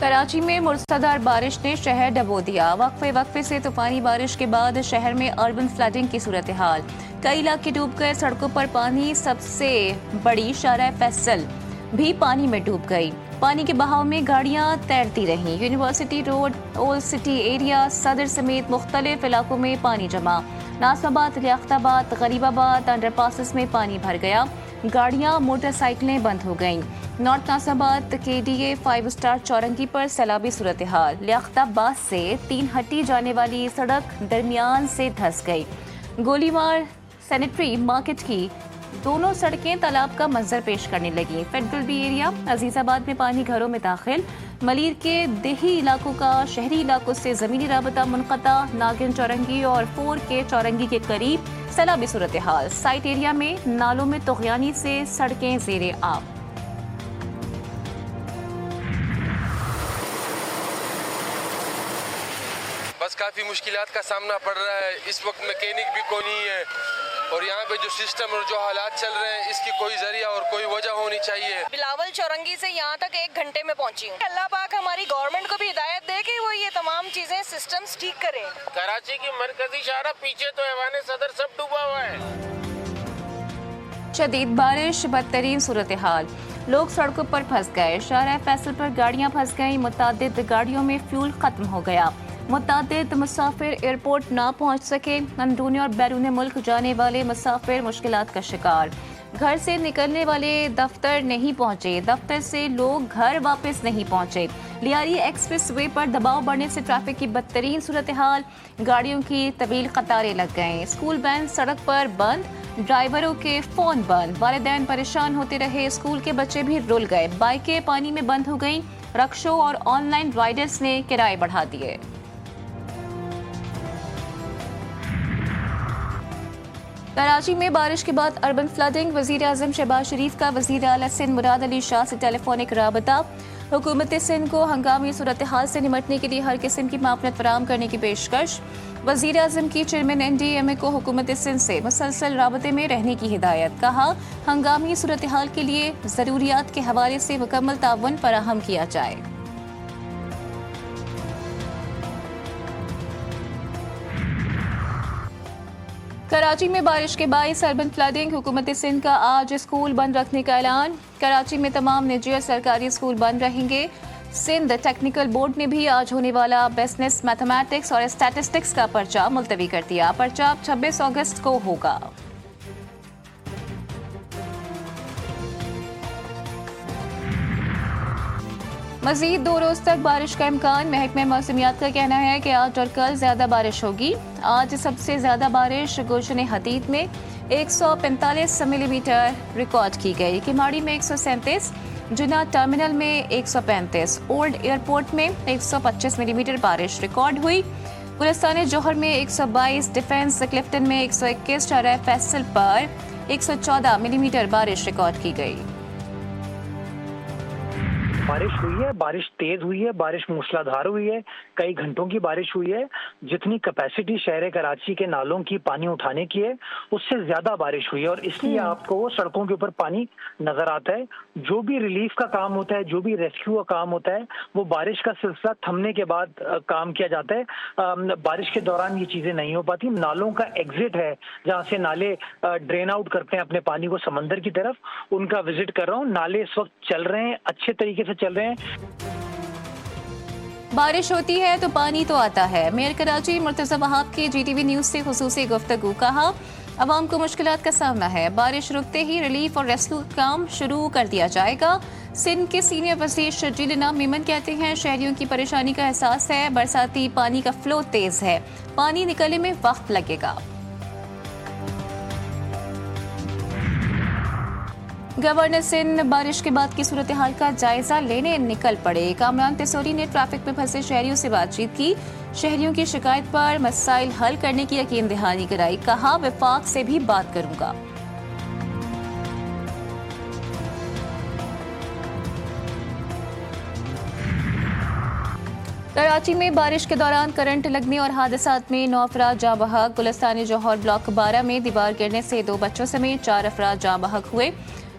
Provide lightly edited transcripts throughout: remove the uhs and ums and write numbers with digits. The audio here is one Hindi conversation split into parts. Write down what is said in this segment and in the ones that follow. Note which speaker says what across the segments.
Speaker 1: कराची में मूसलाधार बारिश ने शहर डबो दिया। वक्फे वक्फे से तूफानी बारिश के बाद शहर में अर्बन फ्लडिंग की सूरत हाल। कई इलाके डूब गए, सड़कों पर पानी। सबसे बड़ी शारा फैसल भी पानी में डूब गई। पानी के बहाव में गाड़ियां तैरती रहीं। University road, old city area, सदर समेत मुख्तलिफ इलाकों में पानी जमा। नासमाबाद, लियाकताबाद, गरीबाबाद अंडरपासेस में पानी भर गया। गाड़ियां, मोटरसाइकिलें बंद हो गईं। नॉर्थ नासमाबाद KDA 5 स्टार चौरंगी पर सैलाबी सूरत हाल। लियाकताबाद से 3 हट्टी जाने वाली सड़क दरमियान से धंस गई। गोलीमार सैनिटरी मार्केट की दोनों सड़कें तालाब का मंजर पेश करने लगी। फेडरल बी एरिया, अजीजाबाद में पानी घरों में दाखिल। मलीर के देही इलाकों का शहरी इलाकों से जमीनी राबता मुनक़ता। नागिन चौरंगी और 4 के चौरंगी के करीब सैलाबी सूरत हाल। साइट एरिया में नालों में तुग़यानी से सड़कें ज़ेरे आब।
Speaker 2: बस काफ़ी मुश्किलात का सामना पड़ रहा है। इस वक्त मैकेनिक भी कोई नहीं है और यहाँ पे जो सिस्टम और जो हालात चल रहे हैं इसकी कोई जरिया और कोई वजह होनी चाहिए।
Speaker 3: बिलावल चौरंगी से यहाँ तक 1 घंटे में पहुँची हूँ। अल्लाह पाक हमारी गवर्नमेंट को भी हिदायत दे कि वो ये तमाम चीजें सिस्टम्स ठीक करें।
Speaker 4: कराची की मरकजी शारा पीछे तो ऐवान सदर सब डूबा हुआ है।
Speaker 1: शदीद बारिश, बदतरीन सूरत हाल। लोग सड़कों पर फंस गए। शारा फैसल पर गाड़ियां फंस गईं। मुतादिद गाड़ियों में फ्यूल खत्म हो गया। मुतादिद मुसाफिर एयरपोर्ट ना पहुंच सके। अंदरूनी और बैरून मुल्क जाने वाले मुसाफिर मुश्किलात का शिकार। घर से निकलने वाले दफ्तर नहीं पहुंचे। दफ्तर से लोग घर वापस नहीं पहुंचे। लियारी एक्सप्रेस वे पर दबाव बढ़ने से ट्रैफिक की बदतरीन सूरत हाल। गाड़ियों की तवील कतारें लग गईं। स्कूल वैन सड़क पर बंद। ड्राइवरों के फोन बंद। वालिदैन परेशान होते रहे। स्कूल के बच्चे भी रुल गए। बाइकें पानी में बंद हो गईं। रक्शों और ऑनलाइन राइडर्स ने किराए बढ़ा दिए। कराची में बारिश के बाद अर्बन फ्लडिंग। वज़ीर आज़म शहबाज शरीफ का वज़ीर आला सिंध मुराद अली शाह से टेलीफोनिक राबता। हुकूमत सिंध को हंगामी सूरत हाल से निमटने के लिए हर किस्म की मामलत फराहम करने की पेशकश। वज़ीर आज़म की चेयरमैन NDMA को हुकूमत सिंध से मुसलसल राबते में रहने की हिदायत। कहा, हंगामी सूरत हाल के लिए ज़रूरियात के हवाले से मुकम्मल ताउन फराहम किया जाए। कराची में बारिश के बाइस अर्बन फ्लडिंग। हुकूमत सिंध का आज स्कूल बंद रखने का ऐलान। कराची में तमाम निजी और सरकारी स्कूल बंद रहेंगे। सिंध टेक्निकल बोर्ड ने भी आज होने वाला बिजनेस, मैथमेटिक्स और स्टैटिस्टिक्स का पर्चा मुलतवी कर दिया। पर्चा 26 अगस्त को होगा। मजीद 2 रोज तक बारिश का इम्कान। महकमे मौसमियात का कहना है कि आज और कल ज्यादा बारिश होगी। आज सबसे ज्यादा बारिश गुलशन हदीद में 145 मिलीमीटर रिकॉर्ड की गई। किमाड़ी में 137, जुना टर्मिनल में 135, ओल्ड एयरपोर्ट में 125 मिलीमीटर बारिश रिकॉर्ड हुई। गुलिस्तान जौहर में 122, डिफेंस क्लिफ्टन में 121, शारा फैसल पर 114 मिलीमीटर बारिश रिकॉर्ड की गई।
Speaker 5: बारिश हुई है, बारिश तेज हुई है, बारिश मूसलाधार हुई है, कई घंटों की बारिश हुई है। जितनी कैपेसिटी शहर कराची के नालों की पानी उठाने की है उससे ज्यादा बारिश हुई है और इसलिए आपको सड़कों के ऊपर पानी नजर आता है। जो भी रिलीफ का काम होता है, जो भी रेस्क्यू का काम होता है, वो बारिश का सिलसिला थमने के बाद काम किया जाता है। बारिश के दौरान ये चीजें नहीं हो पाती। नालों का एग्जिट है जहाँ से नाले ड्रेन आउट करते हैं अपने पानी को समंदर की तरफ, उनका विजिट कर रहा हूँ। नाले इस वक्त चल रहे हैं, अच्छे तरीके से चल रहे हैं।
Speaker 1: बारिश होती है तो पानी तो आता है। मेयर कराची मुर्तज़ा वहाब की GTV न्यूज से खुसूसी गुफ्तगू। कहा, अवाम को मुश्किलात का सामना है। बारिश रुकते ही रिलीफ और रेस्क्यू काम शुरू कर दिया जाएगा। सिंध के सीनियर वज़ीर शर्जील इनाम मेमन कहते हैं, शहरियों की परेशानी का एहसास है। बरसाती पानी का फ्लो तेज है, पानी निकलने में वक्त लगेगा। गवर्नर सिंध बारिश के बाद की सूरत हाल का जायजा लेने निकल पड़े। कामरान तेसोरी ने ट्रैफिक में फंसे शहरियों से बातचीत की। शहरियों की शिकायत पर मसाइल हल करने की यकीन दहानी कराई। कहा, वफाक से भी बात करूंगा। कराची में बारिश के दौरान करंट लगने और हादसात में 9 अफराद जाँ बहक। गुलिस्तान जौहर ब्लॉक 12 में दीवार गिरने से 2 बच्चों समेत 4 अफराद जाँ बहक हुए।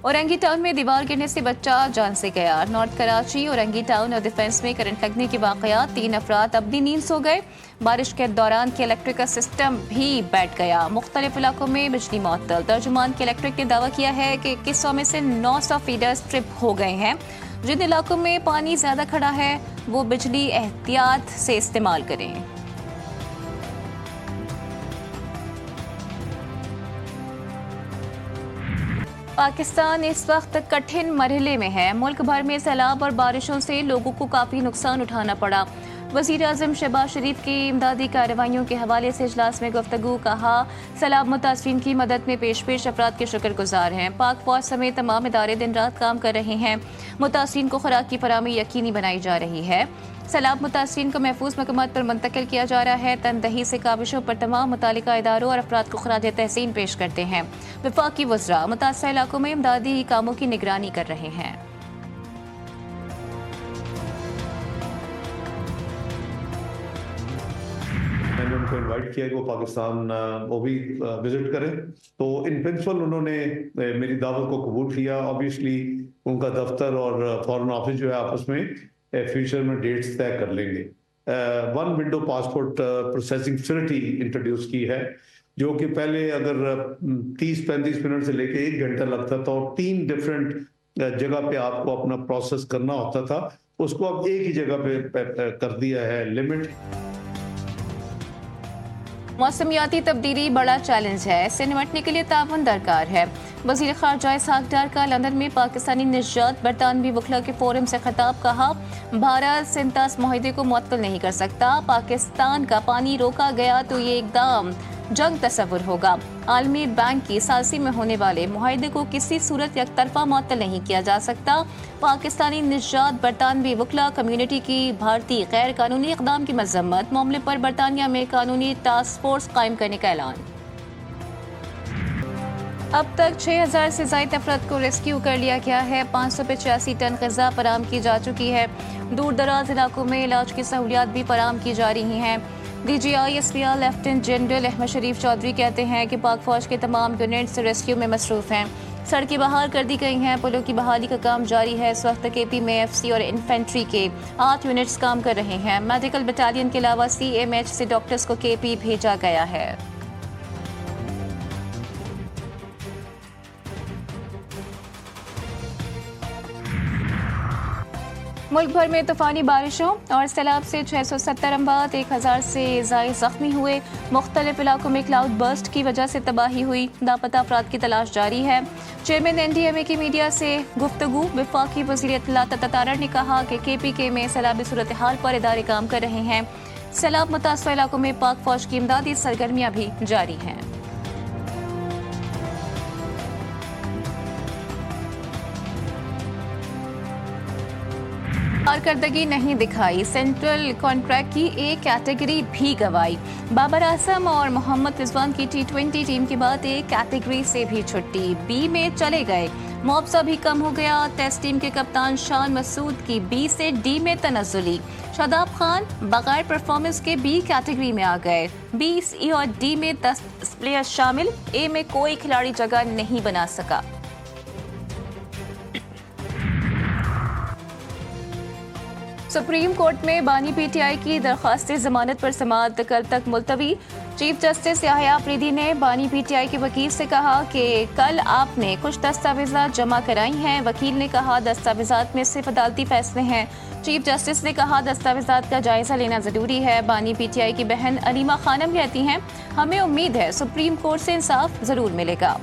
Speaker 1: औरंगी टाउन में दीवार गिरने से बच्चा जान से गया। नॉर्थ कराची औरंगी टाउन और डिफेंस में करंट लगने के वाकयात, 3 अफराद अपनी नींद सो गए। बारिश के दौरान इलेक्ट्रिकल सिस्टम भी बैठ गया। मुख्तलिफ इलाकों में बिजली मुअत्तल। तर्जुमान इलेक्ट्रिक ने दावा किया है कि 2100 में से 900 फीडर्स ट्रिप हो गए हैं। जिन इलाकों में पानी ज्यादा खड़ा है वो बिजली एहतियात से इस्तेमाल करें। पाकिस्तान इस वक्त कठिन मरहले में है। मुल्क भर में सैलाब और बारिशों से लोगों को काफ़ी नुकसान उठाना पड़ा। वज़ीर आज़म शहबाज शरीफ की इमदादी कार्रवाइयों के हवाले से इजलास में गुफ्तगू। कहा, सैलाब मुतासरीन की मदद में पेश पेश अफराद के शुक्रगुजार हैं। पाक फौज समेत तमाम इदारे दिन रात काम कर रहे हैं। मुतासरीन को खुराक की फराहमी यकीनी बनाई जा रही है। सैलाब मुतासरीन को महफूज मकामात पर मुंतकिल किया जा रहा है। तनदही से काबिशों पर तमाम मुतालिका इदारों और अफराद को खराज तहसीन पेश करते हैं। वफाकी वज़रा मुतासर इलाकों में इमदादी कामों की निगरानी कर रहे हैं।
Speaker 6: मैंने उनको इनवाइट किया कि वो पाकिस्तान वो भी विजिट करें, तो इन प्रिंसिपल उन्होंने मेरी दावत को कबूल किया। ऑब्वियसली उनका दफ्तर और फॉरेन ऑफिस जो है आपस में फ्यूचर में डेट्स तय कर लेंगे। 1 window passport processing facility introduce की है, जो कि पहले अगर 30-35 मिनट से लेके 1 घंटा लगता था और 3 डिफरेंट जगह पे आपको अपना प्रोसेस करना होता था, उसको अब एक ही जगह पे कर दिया है लिमिट।
Speaker 1: मौसमियाती तब्दीली बड़ा चैलेंज है, इससे निपटने के लिए ताउन दरकार है। वज़ीर ख़ारजा इसहाक डार का लंदन में पाकिस्तानी निजात बरतानवी वकला के फोरम से खिताब। कहा, भारत सिंतास मुआहदे को मुअत्तल नहीं कर सकता। पाकिस्तान का पानी रोका गया तो ये एकदम जंग तस्वुर होगा। आलमी बैंक की सालसी में होने वाले मुआहदे को किसी सूरत यकतरफा मुअत्तल नहीं किया जा सकता। पाकिस्तानी निजात बरतानवी वकला कम्युनिटी की भारतीय गैर कानूनी इक़दाम की मजम्मत। मामले पर बरतानिया में कानूनी टास्क फोर्स कायम करने का ऐलान। अब तक 6000 से ज़ायद अफराद को रेस्क्यू कर लिया गया है। 585 टन ग़िज़ा फराहम की जा चुकी है। दूर दराज इलाकों में इलाज की सहूलियात भी फराहम की जा रही हैं। DGI SPR lieutenant general Ahmed Sharif Chaudhry कहते हैं कि पाक फौज के तमाम यूनिट्स रेस्क्यू में मसरूफ हैं। सड़कें बहाल कर दी गई हैं। पुलों की बहाली का काम जारी है। इस वक्त KP में FC और इन्फेंट्री के 8 यूनिट्स काम कर रहे हैं। मेडिकल बटालियन के अलावा CMH से डॉक्टर्स को KP भेजा गया है। मुल्क भर में तूफानी बारिशों और सैलाब से 670 अमवात, 1000 से ज़ायद ज़ख्मी हुए। मुख्तलिफ इलाकों में क्लाउड बर्स्ट की वजह से तबाही हुई। लापता अफराद की तलाश जारी है। चेयरमैन NDMA की मीडिया से गुफ्तगू। वफाकी वज़ीर इत्तलात तारड़ ने कहा कि KPK में सैलाबी सूरत हाल पर इदारे काम कर रहे हैं। सैलाब मुतासर इलाकों में पाक फौज की इमदादी सरगर्मियाँ भी जारी हैं। कारकर्दगी नहीं दिखाई, सेंट्रल कॉन्ट्रैक्ट की A कैटेगरी भी गवाई। बाबर आजम और मोहम्मद रिजवान की T20 टीम के बाद A कैटेगरी से भी छुट्टी, B में चले गए। मुआवजा भी कम हो गया। टेस्ट टीम के कप्तान शान मसूद की B से D में तनज़्ज़ुली। शादाब खान बगैर परफॉर्मेंस के B कैटेगरी में आ गए। B, C और D में 10 प्लेयर शामिल। A में कोई खिलाड़ी जगह नहीं बना सका। सुप्रीम कोर्ट में बानी PTI की दरख्वास्त जमानत पर समाअत कल तक मुलतवी। चीफ जस्टिस याहिया अफरीदी ने बानी PTI के वकील से कहा कि कल आपने कुछ दस्तावेजात जमा कराई हैं। वकील ने कहा दस्तावेजात में सिर्फ अदालती फैसले हैं। चीफ जस्टिस ने कहा दस्तावेजात का जायजा लेना जरूरी है। बानी PTI की बहन अलीमा खानम कहती हैं, हमें उम्मीद है सुप्रीम कोर्ट से इंसाफ जरूर मिलेगा।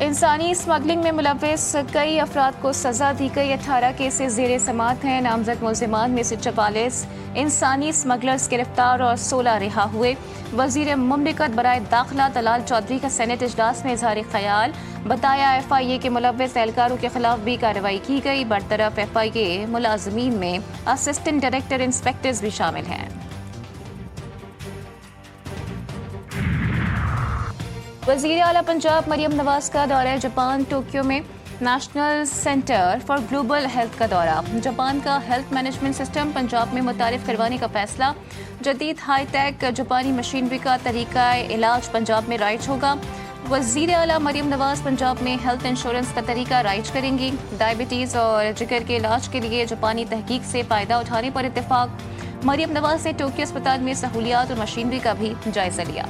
Speaker 1: इंसानी स्मगलिंग में मुलव्विस कई अफराद को सजा दी गई। 18 केसेस ज़ेरे समाअत हैं। नामजद मुल्ज़िमान में से 44 इंसानी स्मगलर्स गिरफ्तार और 16 रिहा हुए। वज़ीर मुमलिकत बराए दाखिला तलाल चौधरी का सेनेट इजलास में इज़हार ख्याल। बताया FIA के मुलव्विस एहलकारों के खिलाफ भी कार्रवाई की गई। बरतरफ FIA मुलाजमीन में असिस्टेंट डायरेक्टर इंस्पेक्टर्स भी शामिल हैं। वज़ीर आला पंजाब मरियम नवाज का दौरा जापान। टोक्यो में national centre for global health का दौरा। जापान का हेल्थ मैनेजमेंट सिस्टम पंजाब में मुतारिफ करवाने का फैसला। जदीद हाईटेक जापानी मशीनरी का तरीका इलाज पंजाब में राइज होगा। वज़ीर आला मरीम नवाज पंजाब में हेल्थ इंश्योरेंस का तरीका राइज करेंगी। डायबिटीज़ और जिगर के इलाज के लिए जापानी तहकीक से फ़ायदा उठाने पर इत्तेफाक। मरीम नवाज ने टोक्यो अस्पताल में सहूलियात और मशीनरी का भी जायजा लिया।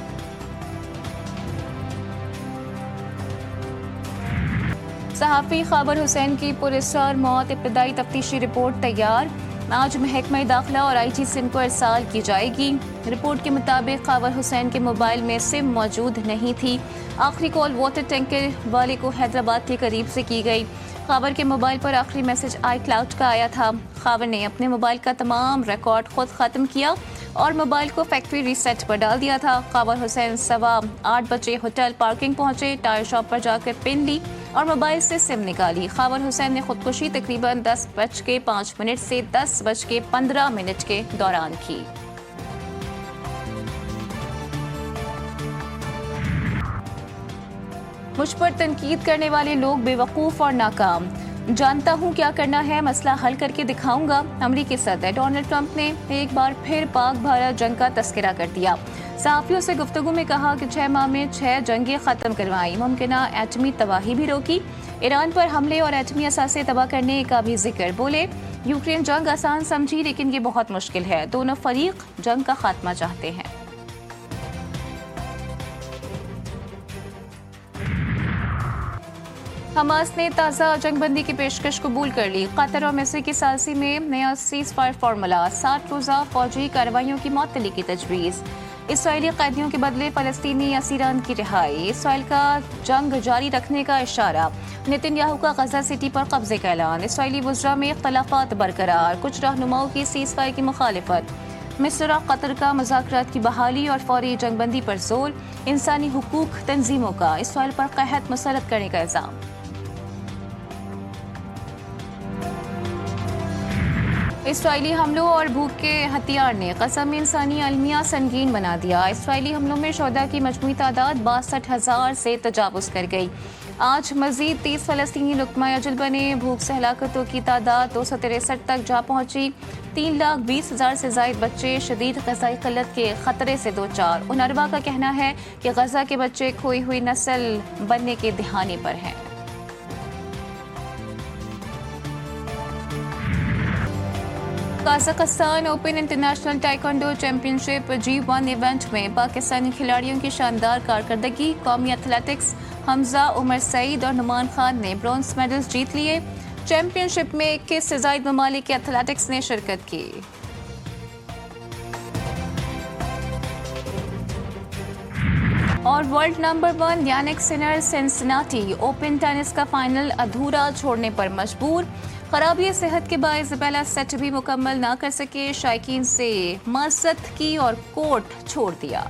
Speaker 1: सहाफ़ी ख़ाबर हुसैन की पुरस्कार मौत, इब्तदाई तफ्तीशी रिपोर्ट तैयार। आज महकमा दाखिला और IG सिम को इरसाल की जाएगी। रिपोर्ट के मुताबिक ख़ाबर हुसैन के मोबाइल में सिम मौजूद नहीं थी। आखिरी कॉल वाटर टैंकर वाले को हैदराबाद के करीब से की गई। ख़ाबर के मोबाइल पर आखिरी मैसेज iCloud का आया था। ख़ाबर ने अपने मोबाइल का तमाम रिकॉर्ड खुद ख़त्म किया और मोबाइल को फैक्ट्री रीसेट पर डाल दिया था। ख़ाबर हुसैन 8:15 बजे होटल पार्किंग पहुंचे, टायर शॉप पर जाकर पिन ली और मोबाइल से सिम निकाली। ख़ाबर हुसैन ने खुदकुशी तकरीबन 10:05 से 10:15 के दौरान की। मुझ पर तनकीद करने वाले लोग बेवकूफ़ और नाकाम। जानता हूँ क्या करना है, मसला हल करके दिखाऊंगा। अमरीकी सदर डोनाल्ड ट्रंप ने एक बार फिर पाक भारत जंग का तस्करा कर दिया। सहाफ़ियों से गुफ्तगू में कहा कि 6 माह में 6 जंगें ख़त्म करवाई, मुमकिना एटमी तबाही भी रोकी, ईरान पर हमले और एटमी असासे तबाह करने का भी जिक्र। बोले यूक्रेन जंग आसान समझी लेकिन ये बहुत मुश्किल है। दोनों फरीक जंग का खात्मा चाहते हैं। हमास ने ताज़ा जंगबंदी की पेशकश कबूल कर ली। कतर और मिस्र की सालसी में नया सीज़फायर फार्मूला। 60 रोज़ा फौजी कार्रवाइयों की मुअत्तली की तजवीज़। इसराइली कैदियों के बदले फ़लस्तीनी असीरान की रिहाई। इसराइल का जंग जारी रखने का इशारा। नेतन्याहू का गजा सिटी पर कब्जे का ऐलान। इसराइली वज़रा में इख्तलाफात बरकरार। कुछ रहनुमाओं की सीज़फायर की मुखालिफत। मिस्र और कतर का मुज़ाकरात की बहाली और फौरी जंगबंदी पर जोर। इंसानी हुकूक तंजीमों का इसराइल पर कहत मुसरत करने का इल्ज़ाम। इसराइली हमलों और भूख के हथियार ने गजा में इंसानी अलमिया संगीन बना दिया। इसराइली हमलों में शोहदा की मजमूई तादाद 62,000 से तजावुज़ कर गई। आज मजीद 30 फ़लस्तीनी लुक़मा अजल बने। भूख से हलाकतों की तादाद 263 तक जा पहुंची। 3,20,000 से ज़ायद बच्चे शदीद ग़िज़ाई क़िल्लत के ख़तरे से दो चार। उनरवा का कहना है कि गजा के बच्चे खोई हुई नस्ल बनने के दिहाने पर हैं। Kazakhstan open international taekwondo championship G1 event में पाकिस्तानी खिलाड़ियों की शानदार कारकर्दगी। कौमी एथलेटिक्स हमजा, उमर सईद और नुमान खान ने ब्रॉन्ज मेडल्स जीत लिए। चैंपियनशिप में 21 से ज़ायद ममालिक के एथलेटिक्स ने शिरकत की। और world number 1 Jannik Sinner Cincinnati Open tennis का फाइनल अधूरा छोड़ने पर मजबूर। खराबी सेहत के बायस पहला सेट भी मुकम्मल ना कर सके। शायकीन से माज़रत की और कोर्ट छोड़ दिया।